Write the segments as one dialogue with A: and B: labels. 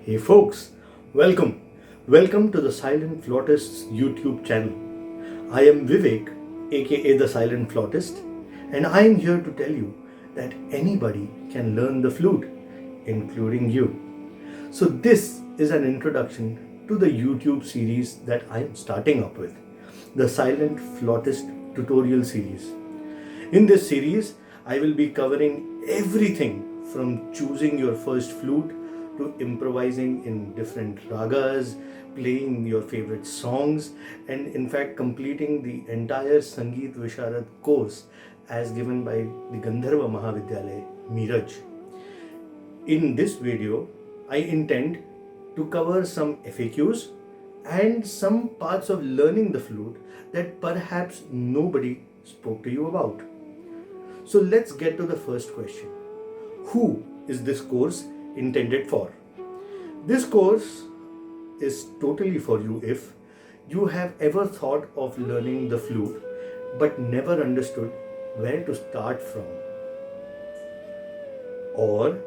A: Hey folks, welcome. Welcome to the Silent Flautist's YouTube channel. I am Vivek, aka the Silent Flautist, and I am here to tell you that anybody can learn the flute, including you. So, this is an introduction to the YouTube series that I am starting up with, the Silent Flautist Tutorial Series. In this series, I will be covering everything from choosing your first flute to improvising in different ragas, playing your favorite songs, and in fact completing the entire Sangeet Visharad course as given by the Gandharva Mahavidyalaya, Miraj. In this video, I intend to cover some FAQs and some parts of learning the flute that perhaps nobody spoke to you about. So let's get to the first question. Who is this course intended for? This course is totally for you if you have ever thought of learning the flute but never understood where to start from. Or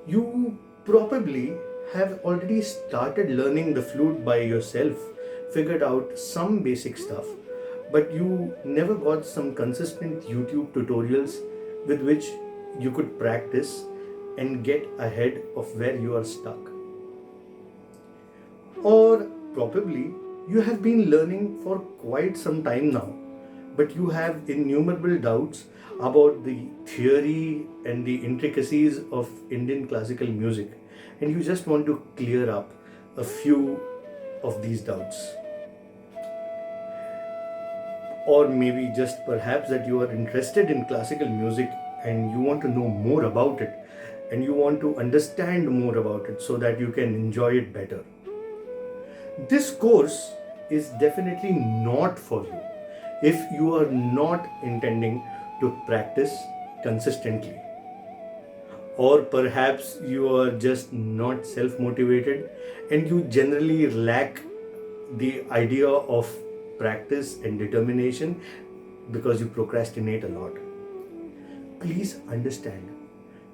A: you probably have already started learning the flute by yourself, figured out some basic stuff, but you never got some consistent YouTube tutorials with which you could practice and get ahead of where you are stuck. Or probably you have been learning for quite some time now, but you have innumerable doubts about the theory and the intricacies of Indian classical music, and you just want to clear up a few of these doubts. Or maybe just perhaps that you are interested in classical music and you want to know more about it and you want to understand more about it so that you can enjoy it better. This course is definitely not for you if you are not intending to practice consistently. Or perhaps you are just not self-motivated and you generally lack the idea of practice and determination because you procrastinate a lot. Please understand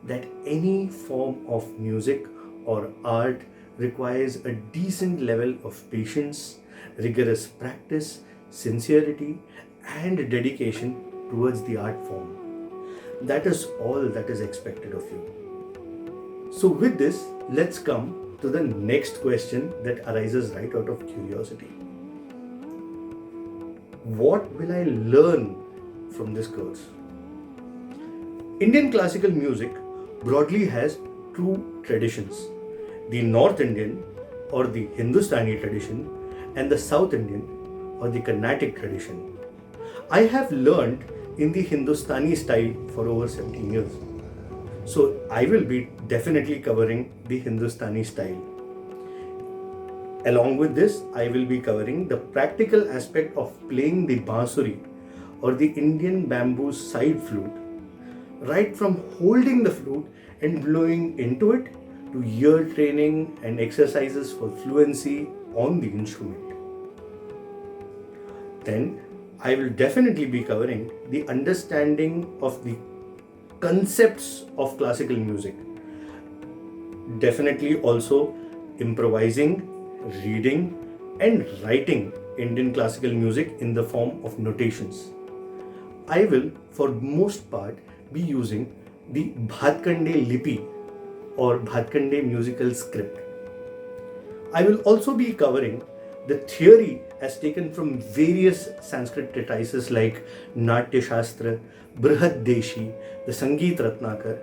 A: that any form of music or art requires a decent level of patience, rigorous practice, sincerity, and dedication towards the art form. That is all that is expected of you. So, with this, let's come to the next question that arises right out of curiosity. What will I learn from this course? Indian classical music broadly has two traditions, the North Indian or the Hindustani tradition and the South Indian or the Carnatic tradition. I have learned in the Hindustani style for over 17 years. So I will be definitely covering the Hindustani style. Along with this, I will be covering the practical aspect of playing the Bansuri or the Indian bamboo side flute, right from holding the flute and blowing into it to ear training and exercises for fluency on the instrument. Then I will definitely be covering the understanding of the concepts of classical music. Definitely also improvising, reading and writing Indian classical music in the form of notations. I will, for most part, be using the Bhatkande Lipi or Bhatkande musical script. I will also be covering the theory as taken from various Sanskrit treatises like Natya Shastra, Brihad Deshi, the Sangeet Ratnakar,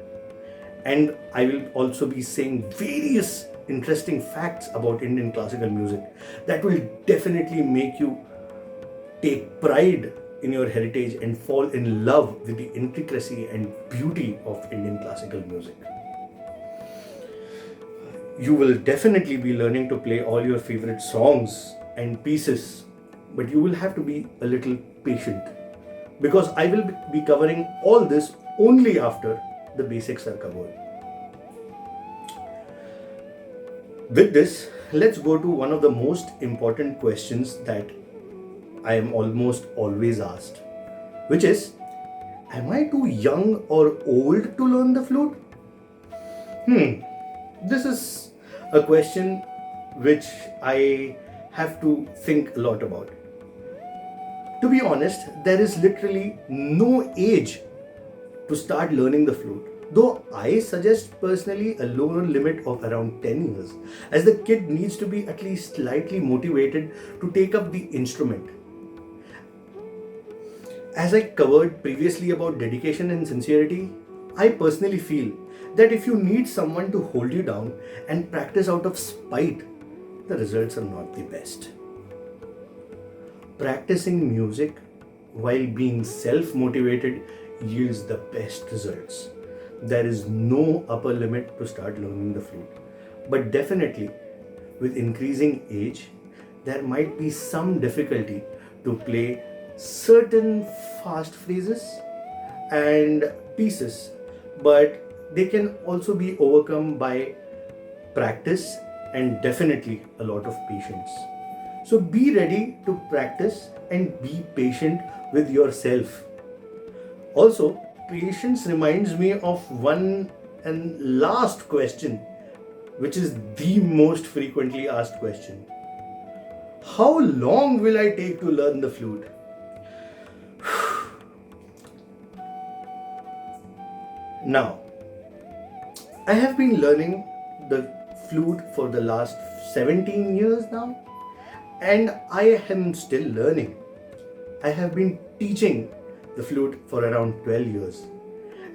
A: and I will also be saying various interesting facts about Indian classical music that will definitely make you take pride in your heritage and fall in love with the intricacy and beauty of Indian classical music. You will definitely be learning to play all your favorite songs and pieces, but you will have to be a little patient because I will be covering all this only after the basics are covered. With this, let's go to one of the most important questions that I am almost always asked, which is, am I too young or old to learn the flute? This is A question which I have to think a lot about. To be honest, there is literally no age to start learning the flute. Though I suggest personally a lower limit of around 10 years, as the kid needs to be at least slightly motivated to take up the instrument. As I covered previously about dedication and sincerity, I personally feel that if you need someone to hold you down and practice out of spite, the results are not the best. Practicing music while being self motivated yields the best results. There is no upper limit to start learning the flute. But definitely, with increasing age, there might be some difficulty to play certain fast phrases and pieces, but they can also be overcome by practice and definitely a lot of patience. So be ready to practice and be patient with yourself. Also, patience reminds me of one and last question, which is the most frequently asked question. How long will I take to learn the flute? Now, I have been learning the flute for the last 17 years now, and I am still learning. I have been teaching the flute for around 12 years.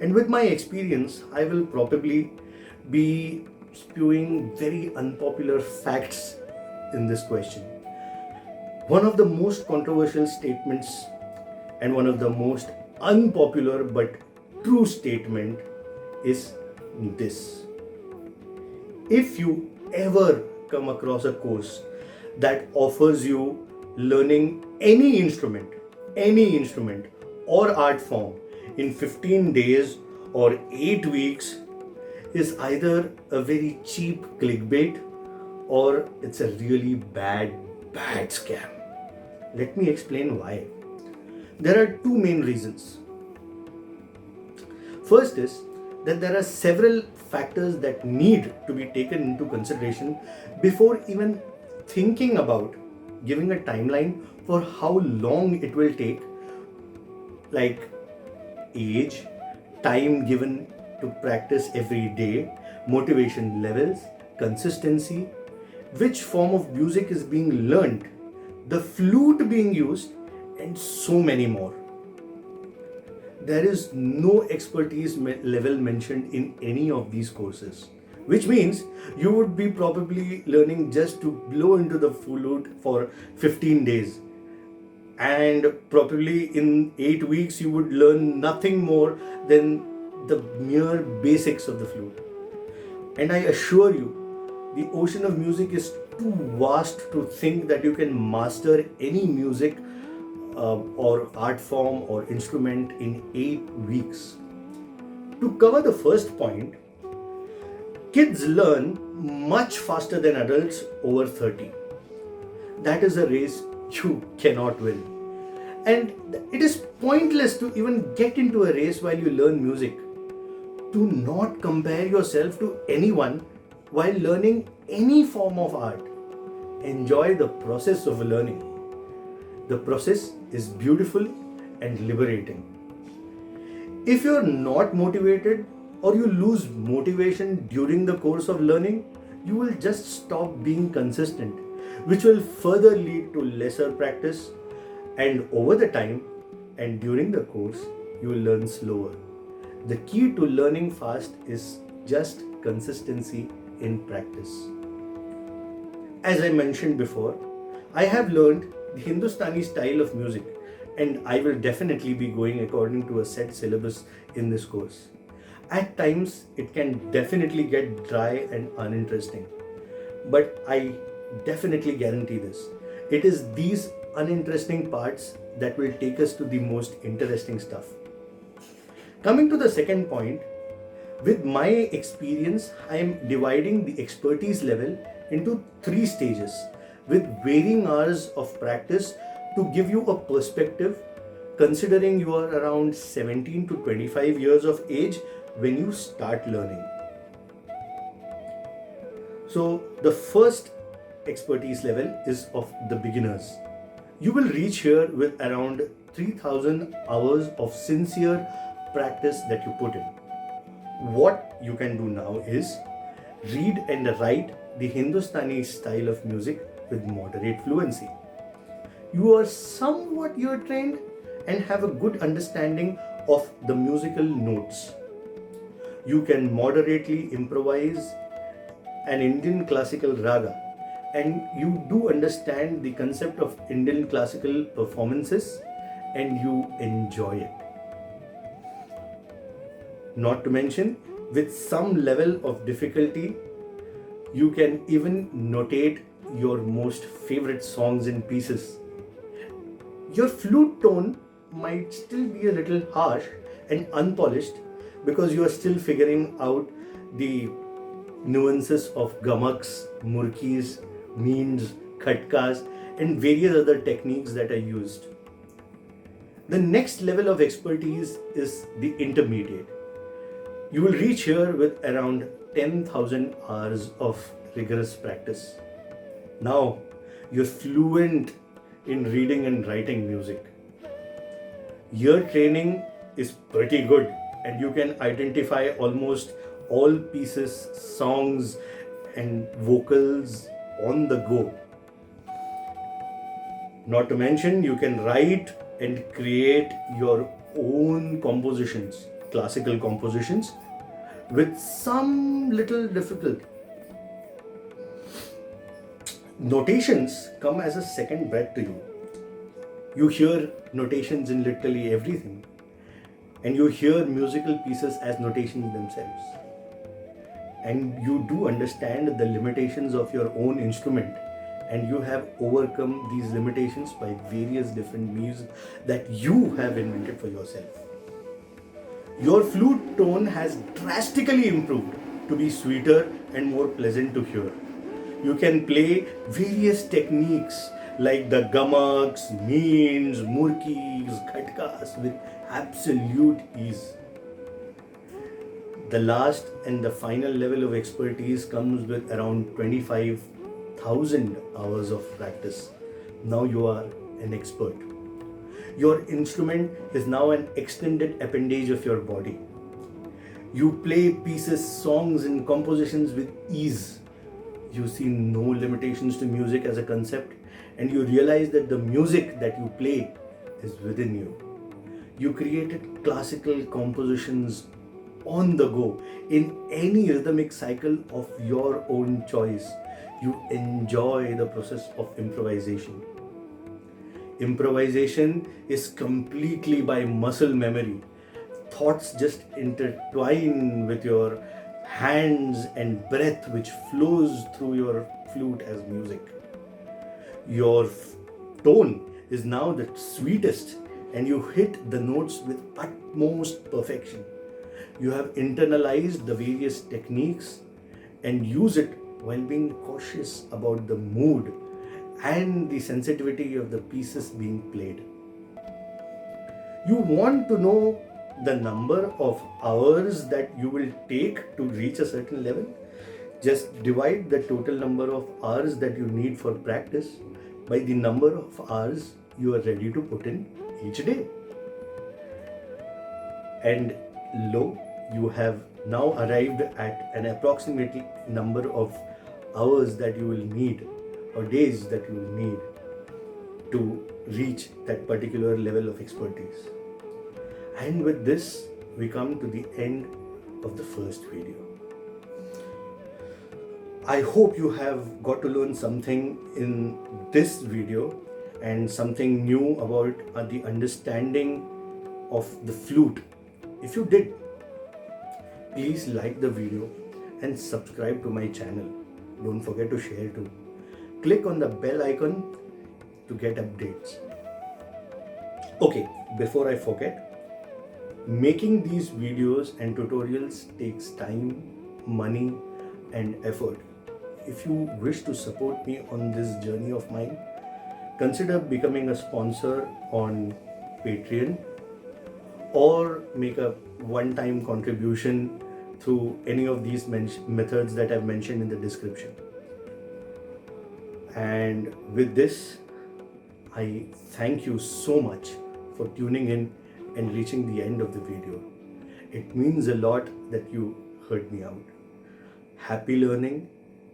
A: And with my experience, I will probably be spewing very unpopular facts in this question. One of the most controversial statements and one of the most unpopular but true statement is this. If you ever come across a course that offers you learning any instrument or art form in 15 days or 8 weeks, is either a very cheap clickbait or it's a really bad scam. Let me explain why. There are two main reasons. First is that there are several factors that need to be taken into consideration before even thinking about giving a timeline for how long it will take, like age, time given to practice every day, motivation levels, consistency, which form of music is being learned, the flute being used, and so many more. There is no expertise level mentioned in any of these courses, which means you would be probably learning just to blow into the flute for 15 days, and probably in 8 weeks you would learn nothing more than the mere basics of the flute. And I assure you, the ocean of music is too vast to think that you can master any music or art form or instrument in 8 weeks. To cover the first point, kids learn much faster than adults over 30. That is a race you cannot win. And it is pointless to even get into a race while you learn music. Do not compare yourself to anyone while learning any form of art. Enjoy the process of learning. The process is beautiful and liberating. If you're not motivated or you lose motivation during the course of learning, you will just stop being consistent, which will further lead to lesser practice, and over the time and during the course, you will learn slower. The key to learning fast is just consistency in practice. As I mentioned before, I have learned the Hindustani style of music, and I will definitely be going according to a set syllabus in this course. At times, it can definitely get dry and uninteresting, but I definitely guarantee this. It is these uninteresting parts that will take us to the most interesting stuff. Coming to the second point, with my experience, I am dividing the expertise level into 3 stages with varying hours of practice to give you a perspective, considering you are around 17 to 25 years of age when you start learning. So the first expertise level is of the beginners. You will reach here with around 3000 hours of sincere practice that you put in. What you can do now is read and write the Hindustani style of music with moderate fluency. You are somewhat ear trained and have a good understanding of the musical notes. You can moderately improvise an Indian classical raga, and you do understand the concept of Indian classical performances and you enjoy it. Not to mention, with some level of difficulty, you can even notate your most favorite songs and pieces. Your flute tone might still be a little harsh and unpolished because you are still figuring out the nuances of gamaks, murkis, means, khatkas, and various other techniques that are used. The next level of expertise is the intermediate. You will reach here with around 10,000 hours of rigorous practice. Now, you're fluent in reading and writing music. Your training is pretty good and you can identify almost all pieces, songs, and vocals on the go. Not to mention, you can write and create your own compositions, classical compositions, with some little difficulty. Notations come as a second breath to you. You hear notations in literally everything, and you hear musical pieces as notations themselves. And you do understand the limitations of your own instrument, and you have overcome these limitations by various different means that you have invented for yourself. Your flute tone has drastically improved to be sweeter and more pleasant to hear. You can play various techniques like the gamaks, meens, murkis, khatkas with absolute ease. The last and the final level of expertise comes with around 25,000 hours of practice. Now you are an expert. Your instrument is now an extended appendage of your body. You play pieces, songs, and compositions with ease. You see no limitations to music as a concept, and you realize that the music that you play is within you. You created classical compositions on the go in any rhythmic cycle of your own choice. You enjoy the process of improvisation. Improvisation is completely by muscle memory. Thoughts just intertwine with your hands and breath which flows through your flute as music. Your tone is now the sweetest and you hit the notes with utmost perfection. You have internalized the various techniques and use it while being cautious about the mood and the sensitivity of the pieces being played. You want to know the number of hours that you will take to reach a certain level? Just divide the total number of hours that you need for practice by the number of hours you are ready to put in each day. And lo, you have now arrived at an approximate number of hours that you will need or days that you will need to reach that particular level of expertise. And with this, we come to the end of the first video. I hope you have got to learn something in this video and something new about the understanding of the flute. If you did, please like the video and subscribe to my channel. Don't forget to share too. Click on the bell icon to get updates. Okay, before I forget, making these videos and tutorials takes time, money, and effort. If you wish to support me on this journey of mine, consider becoming a sponsor on Patreon or make a one-time contribution through any of these methods that I've mentioned in the description. And with this, I thank you so much for tuning in and reaching the end of the video. It means a lot that you heard me out. Happy learning,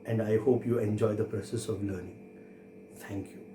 A: and I hope you enjoy the process of learning. Thank you.